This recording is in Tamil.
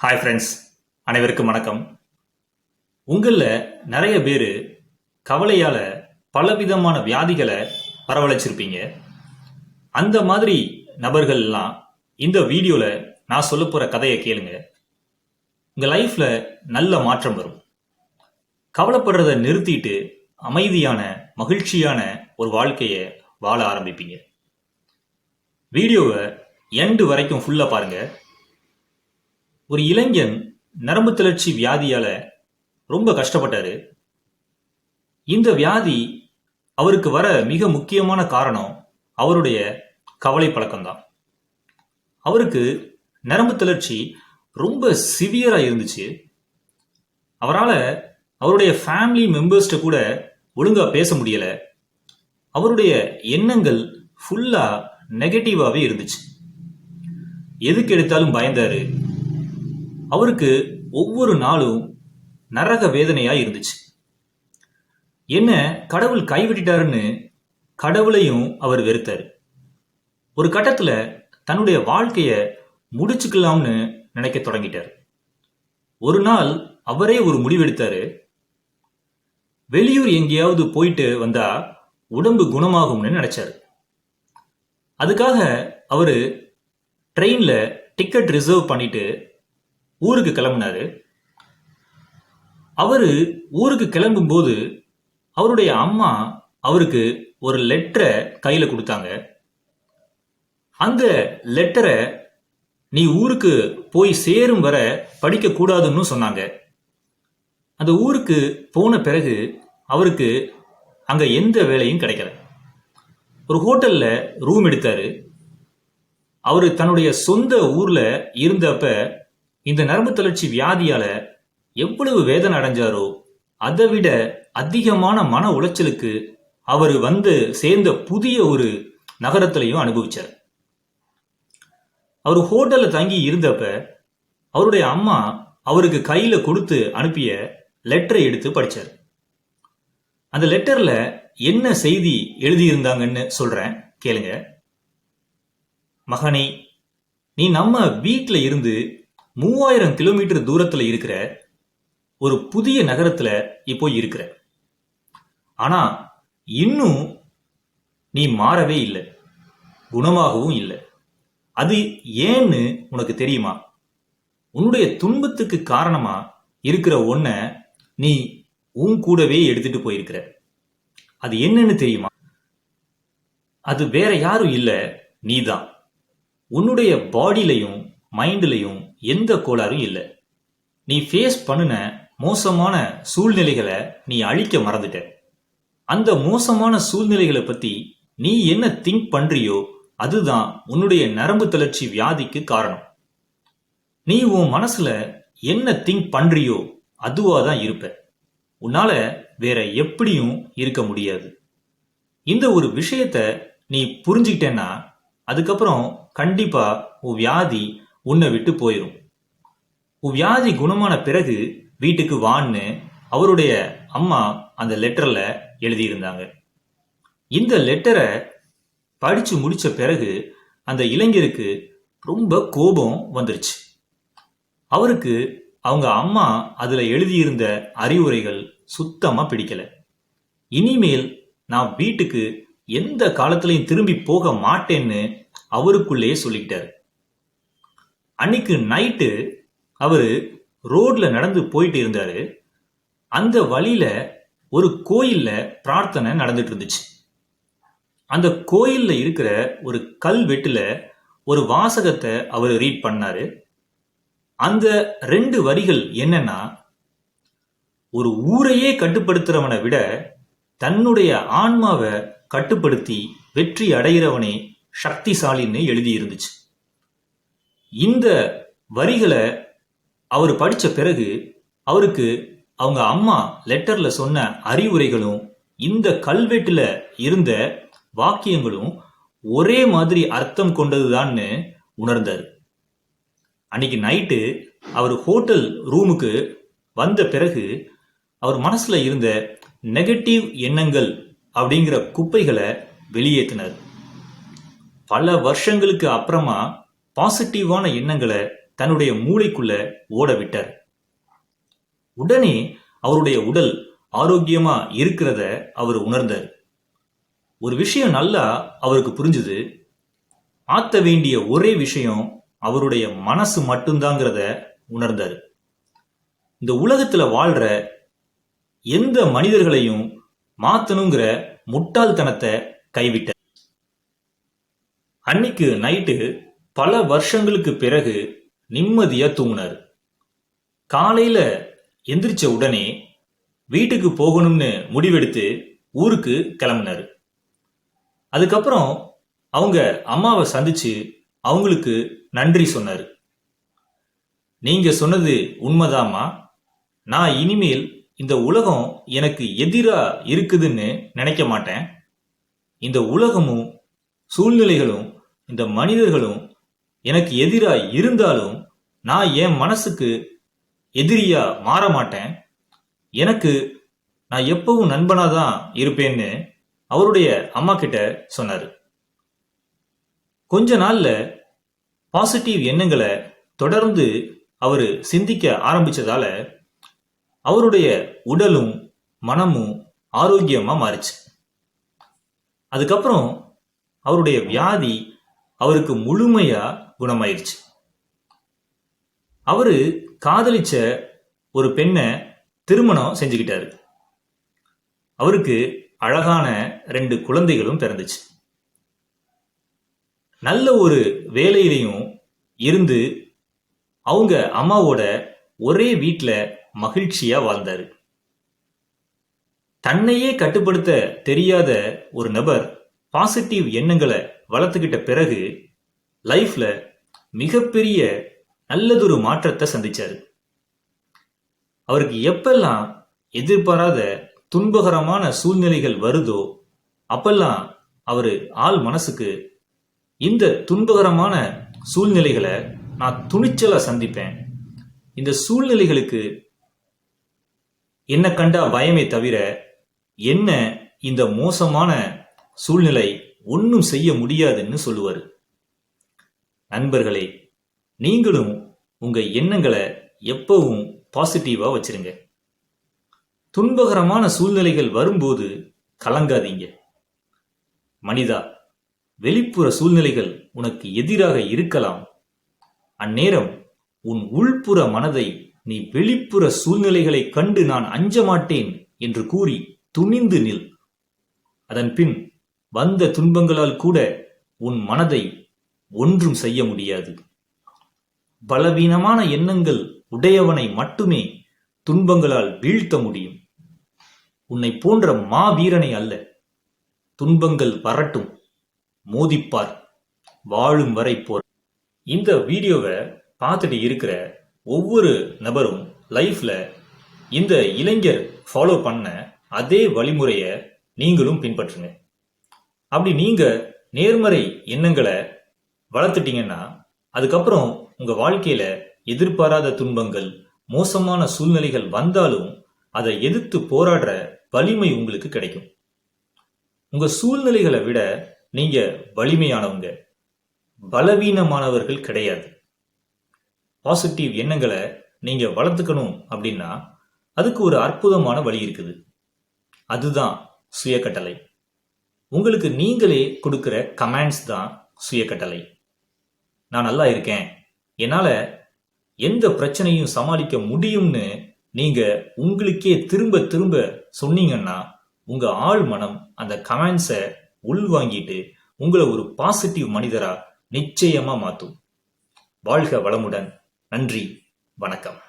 ஹாய் ஃப்ரெண்ட்ஸ், அனைவருக்கும் வணக்கம். உங்களில் நிறைய பேர் கவலையால் பலவிதமான வியாதிகளை வரவழைச்சிருப்பீங்க. அந்த மாதிரி நபர்கள்லாம் இந்த வீடியோவில் நான் சொல்ல போகிற கதையை கேளுங்க. உங்கள் லைஃப்பில் நல்ல மாற்றம் வரும். கவலைப்படுறதை நிறுத்திட்டு அமைதியான மகிழ்ச்சியான ஒரு வாழ்க்கையை வாழ ஆரம்பிப்பீங்க. வீடியோவை எண்டு வரைக்கும் ஃபுல்லாக பாருங்கள். ஒரு இளைஞன் நரம்பு தளர்ச்சி வியாதியால ரொம்ப கஷ்டப்பட்டாரு. இந்த வியாதி அவருக்கு வர மிக முக்கியமான காரணம் அவருடைய கவலை பழக்கம்தான். அவருக்கு நரம்பு தளர்ச்சி ரொம்ப சிவியரா இருந்துச்சு. அவரால் அவருடைய ஃபேமிலி மெம்பர்ஸ்ட கூட ஒழுங்கா பேச முடியல. அவருடைய எண்ணங்கள் ஃபுல்லா நெகட்டிவாவே இருந்துச்சு. எதுக்கு எடுத்தாலும் பயந்தாரு. அவருக்கு ஒவ்வொரு நாளும் நரக வேதனையா இருந்துச்சு. என்ன கடவுள் கைவிட்டுட்டாருன்னு கடவுளையும் அவர் வெறுத்தாரு. ஒரு கட்டத்துல தன்னுடைய வாழ்க்கைய முடிச்சுக்கலாம்னு நினைக்க தொடங்கிட்டார். ஒரு நாள் அவரே ஒரு முடிவெடுத்தாரு. வெளியூர் எங்கேயாவது போயிட்டு வந்தா உடம்பு குணமாகும்னு நினைச்சாரு. அதுக்காக அவரு ட்ரெயின்ல டிக்கெட் ரிசர்வ் பண்ணிட்டு ஊருக்கு கிளம்பினாரு. அவரு ஊருக்கு கிளம்பும் போது அவருடைய அம்மா அவருக்கு ஒரு லெட்டரை கையில கொடுத்தாங்க. அந்த லெட்டரை நீ ஊருக்கு போய் சேரும் வரை படிக்க கூடாதுன்னு சொன்னாங்க. அந்த ஊருக்கு போன பிறகு அவருக்கு அங்க எந்த வேலையும் கிடைக்கல. ஒரு ஹோட்டல்ல ரூம் எடுத்தாரு. அவரு தன்னுடைய சொந்த ஊர்ல இருந்தப்ப இந்த நரம்பு தளர்ச்சி வியாதியால எவ்வளவு வேதனை அடைஞ்சாரோ அதை விட அதிகமான மன உளைச்சலுக்கு அவர் வந்து சேர்ந்த புதிய ஒரு நகரத்திலையும் அனுபவிச்சார். அவர் ஹோட்டல்ல தங்கி இருந்தப்ப அவருடைய அம்மா அவருக்கு கையில கொடுத்து அனுப்பிய லெட்டரை எடுத்து படிச்சார். அந்த லெட்டர்ல என்ன செய்தி எழுதியிருந்தாங்கன்னு சொல்றேன், கேளுங்க. மகனே, நீ நம்ம வீட்டில இருந்து 3000 கிலோமீட்டர் தூரத்துல இருக்கிற ஒரு புதிய நகரத்துல இப்போ இருக்கிற. ஆனா இன்னும் நீ மாறவே இல்லை, குணமாகவும் இல்லை. அது ஏன்னு உனக்கு தெரியுமா? உன்னுடைய துன்பத்துக்கு காரணமா இருக்கிற ஒன்ன நீ உன் கூடவே எடுத்துட்டு போயிருக்கிற. அது என்னன்னு தெரியுமா? அது வேற யாரும் இல்லை, நீதான். உன்னுடைய பாடியிலையும் மைண்ட்லையும் எந்த கோளாறும் இல்லை. நீ ஃபேஸ் பண்ணின மோசமான சூழ்நிலைகளை நீ அழிக்க மறந்துட்ட. அந்த மோசமான சூழ்நிலைகளை பத்தி நீ என்ன திங்க் பண்றியோ அதுதான் உன்னுடைய நரம்பு தளர்ச்சி வியாதிக்கு காரணம். நீ உன் மனசுல என்ன திங்க் பண்றியோ அதுவாதான் இருப்ப. உன்னால வேற எப்படியும் இருக்க முடியாது. இந்த ஒரு விஷயத்த நீ புரிஞ்சுக்கிட்டேன்னா அதுக்கப்புறம் கண்டிப்பா உன் வியாதி உன்னை விட்டு போயிடும். உன் வியாதி குணமான பிறகு வீட்டுக்கு வான்னு அவருடைய அம்மா அந்த லெட்டர்ல எழுதியிருந்தாங்க. இந்த லெட்டரை படிச்சு முடிச்ச பிறகு அந்த இளைஞருக்கு ரொம்ப கோபம் வந்துருச்சு. அவருக்கு அவங்க அம்மா அதுல எழுதியிருந்த அறிவுரைகள் சுத்தமா பிடிக்கல. இனிமேல் நான் வீட்டுக்கு எந்த காலத்திலையும் திரும்பி போக மாட்டேன்னு அவருக்குள்ளேயே சொல்லிக்கிட்டாரு. அன்னைக்கு நைட்டு அவரு ரோட்ல நடந்து போயிட்டு இருந்தாரு. அந்த வழியில ஒரு கோயில்ல பிரார்த்தனை நடந்துட்டு இருந்துச்சு. அந்த கோயில்ல இருக்கிற ஒரு கல்வெட்டுல ஒரு வாசகத்தை அவர் ரீட் பண்ணாரு. அந்த 2 வரிகள் என்னன்னா, ஒரு ஊரையே கட்டுப்படுத்துறவனை விட தன்னுடைய ஆன்மாவை கட்டுப்படுத்தி வெற்றி அடைகிறவனே சக்திசாலின்னு எழுதி இருந்துச்சு. இந்த வரிகளை அவர் படிச்ச பிறகு அவருக்கு அவங்க அம்மா லெட்டர்ல சொன்ன அறிவுரைகளும் இந்த கல்வெட்டுல இருந்த வாக்கியங்களும் ஒரே மாதிரி அர்த்தம் கொண்டதுதான்னு உணர்ந்தார். அன்னைக்கு நைட்டு அவர் ஹோட்டல் ரூமுக்கு வந்த பிறகு அவர் மனசுல இருந்த நெகட்டிவ் எண்ணங்கள் அப்படிங்கிற குப்பைகளை வெளியேற்றினார். பல வருஷங்களுக்கு அப்புறமா பாசிட்டிவான எண்ணங்களை தன்னுடைய மூளைக்குள்ள ஓட விட்டார். உடனே அவருடைய உடல் ஆரோக்கியமா இருக்கிறத அவர் உணர்ந்தார். ஒரு விஷயம் நல்லா அவருக்கு புரிஞ்சுது. மாற்ற வேண்டிய ஒரே விஷயம் அவருடைய மனசு மட்டும்தாங்கிறத உணர்ந்தார். இந்த உலகத்துல வாழ்ற எந்த மனிதர்களையும் மாத்தணுங்கிற முட்டாள்தனத்தை கைவிட்டார். அன்னைக்கு நைட்டு பல வருஷங்களுக்கு பிறகு நிம்மதியா தூங்கினார். காலையில எந்திரிச்ச உடனே வீட்டுக்கு போகணும்னு முடிவெடுத்து ஊருக்கு கிளம்பினாரு. அதுக்கப்புறம் அவங்க அம்மாவை சந்திச்சு அவங்களுக்கு நன்றி சொன்னாரு. நீங்க சொன்னது உண்மைதாம்மா. நான் இனிமேல் இந்த உலகம் எனக்கு எதிரா இருக்குதுன்னு நினைக்க மாட்டேன். இந்த உலகமும் சூழ்நிலைகளும் இந்த மனிதர்களும் எனக்கு எதிரா இருந்தாலும் நான் என் மனசுக்கு எதிரியா மாற மாட்டேன். எனக்கு நான் எப்பவும் நண்பனாதான் இருப்பேன்னு அவருடைய அம்மா கிட்ட சொன்னாரு. கொஞ்ச நாள்ல பாசிட்டிவ் எண்ணங்களை தொடர்ந்து அவரு சிந்திக்க ஆரம்பிச்சதால அவருடைய உடலும் மனமும் ஆரோக்கியமா மாறிச்சு. அதுக்கப்புறம் அவருடைய வியாதி அவருக்கு முழுமையா குணமாயிருச்சு. அவரு காதலிச்ச ஒரு பெண்ணை திருமணம் செஞ்சுக்கிட்டாரு. அவருக்கு அழகான 2 குழந்தைகளும் பிறந்துச்சு. நல்ல ஒரு வேலையிலையும் இருந்து அவங்க அம்மாவோட ஒரே வீட்டில் மகிழ்ச்சியா வாழ்ந்தாரு. தன்னையே கட்டுப்படுத்த தெரியாத ஒரு நபர் பாசிட்டிவ் எண்ணங்களை வளர்த்துக்கிட்ட பிறகு லைஃப்ல மிகப்பெரிய நல்லதொரு மாற்றத்தை சந்திச்சாரு. அவருக்கு எப்பெல்லாம் எதிர்பாராத துன்பகரமான சூழ்நிலைகள் வருதோ அப்பெல்லாம் அவரு ஆள் மனசுக்கு இந்த துன்பகரமான சூழ்நிலைகளை நான் துணிச்சலா சந்திப்பேன். இந்த சூழ்நிலைகளுக்கு என்ன கண்டா பயமே தவிர என்ன இந்த மோசமான சூழ்நிலை ஒன்றும் செய்ய முடியாதுன்னு சொல்லுவாரு. நண்பர்களே, நீங்களும் உங்க எண்ணங்களை எப்பவும் பாசிட்டிவா வச்சிருங்க. துன்பகரமான சூழ்நிலைகள் வரும்போது கலங்காதீங்க. மனிதா, வெளிப்புற சூழ்நிலைகள் உனக்கு எதிராக இருக்கலாம். அந்நேரம் உன் உள்புற மனதை நீ வெளிப்புற சூழ்நிலைகளை கண்டு நான் அஞ்ச மாட்டேன் என்று கூறி துணிந்து நில். அதன் பின் வந்த துன்பங்களால் கூட உன் மனதை ஒன்றும் செய்ய முடியாது. பலவீனமான எண்ணங்கள் உடையவனை மட்டுமே துன்பங்களால் வீழ்த்த முடியும். உன்னை போன்ற மாவீரனை அல்ல. துன்பங்கள் வரட்டும், மோதிப்பார், வாழும் வரை போர். இந்த வீடியோவை பார்த்துட்டு இருக்கிற ஒவ்வொரு நபரும் லைஃப்ல இந்த இளைஞர் ஃபாலோ பண்ண அதே வழிமுறையை நீங்களும் பின்பற்றுங்க. அப்படி நீங்க நேர்மறை எண்ணங்களை வளர்த்துட்டீங்கன்னா அதுக்கப்புறம் உங்க வாழ்க்கையில எதிர்பாராத துன்பங்கள், மோசமான சூழ்நிலைகள் வந்தாலும் அதை எதிர்த்து போராடுற வலிமை உங்களுக்கு கிடைக்கும். உங்க சூழ்நிலைகளை விட நீங்க வலிமையானவங்க, பலவீனமானவர்கள் கிடையாது. பாசிட்டிவ் எண்ணங்களை நீங்க வளர்த்துக்கணும் அப்படின்னா அதுக்கு ஒரு அற்புதமான வழி இருக்குது. அதுதான் சுயக்கட்டளை. உங்களுக்கு நீங்களே கொடுக்கிற கமெண்ட்ஸ் தான் சுயக்கட்டளை. நான் நல்லா இருக்கேன், என்னால எந்த பிரச்சனையும் சமாளிக்க முடியும்னு நீங்க உங்களுக்கே திரும்ப திரும்ப சொன்னீங்கன்னா உங்க ஆழ் மனம் அந்த கமெண்ட்ஸை உள்வாங்கிட்டு உங்களை ஒரு பாசிட்டிவ் மனிதரா நிச்சயமா மாத்தும். வாழ்க வளமுடன். நன்றி, வணக்கம்.